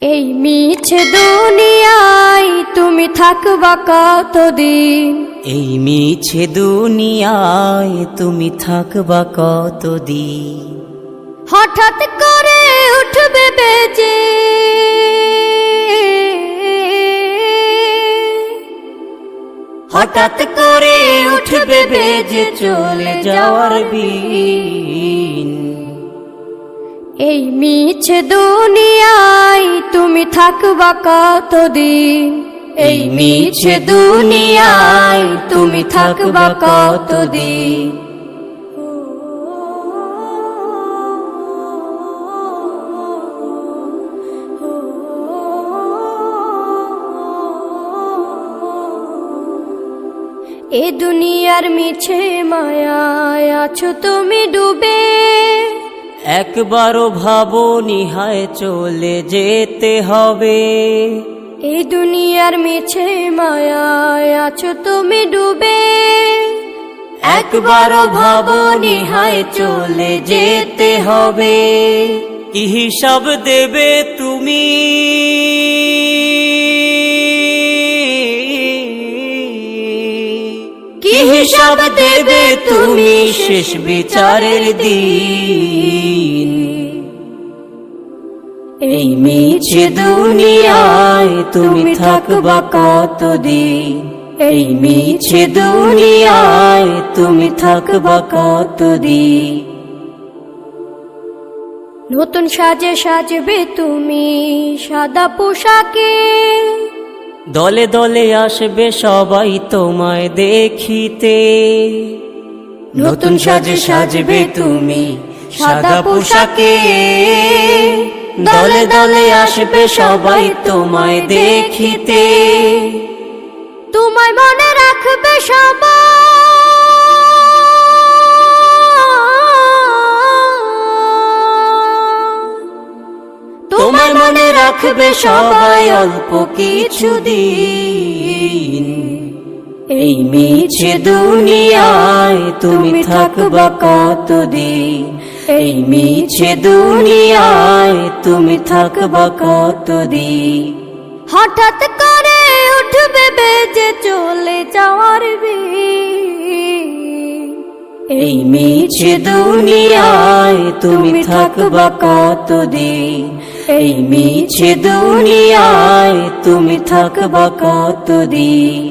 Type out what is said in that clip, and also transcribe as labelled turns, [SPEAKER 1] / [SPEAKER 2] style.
[SPEAKER 1] এই মিছে দুনিয়ায় তুমি থাকবা কতদিন?
[SPEAKER 2] এই মিছে দুনিয়ায় তুমি থাকবা কতদিন?
[SPEAKER 1] হঠাৎ করে উঠবে বেজে
[SPEAKER 2] হঠাৎ করে উঠবে বেজে চলে যাওয়ার বিন।
[SPEAKER 1] এই মিছে দুনিয়ায় তুমি থাকবা কতদিন?
[SPEAKER 2] এই মিছে দুনিয়ায় তুমি থাকবা কতদিন?
[SPEAKER 1] এ দুনিয়ার মিছে মায়ায় আছো তুমি ডুবে,
[SPEAKER 2] একবারও ভাবোনি হায় চলে যেতে হবে।
[SPEAKER 1] এই দুনিয়ার মিছে মায়ায় আছো তুমি ডুবে,
[SPEAKER 2] একবারও ভাবোনি হায় চলে যেতে হবে। কি হিসাব দেবে তুমি? কি হিসাব দেবে তুমি শেষ বিচারের দিন? এই মিছে দুনিয়ায় তুমি থাকবা কতদিন? এই মিছে দুনিয়ায় তুমি থাকবা কতদিন?
[SPEAKER 1] নতুন সাজে সাজবে তুমি সাদা পোশাকে,
[SPEAKER 2] দলে দলে আসবে সবাই তোমায় দেখিতে। নতুন সাজে সাজবে তুমি সাদা পোশাকে, দলে দলে আসবে সবাই তোমায় দেখিতে।
[SPEAKER 1] তোমায় মনে রাখবে সবাই,
[SPEAKER 2] তোমায় মনে রাখবে সবাই অল্প কিছুদিন। এই মিছে দুনিয়ায় তুমি থাকবা কতদিন? এই মিছে দুনিয়ায় তুমি থাকবা কতদিন?
[SPEAKER 1] হঠাৎ করে উঠবে বেজে চলে যাওয়ার বিন।
[SPEAKER 2] এই মিছে দুনিয়ায় তুমি থাকবা কতদিন? এই মিছে দুনিয়ায় তুমি থাকবা কতদিন?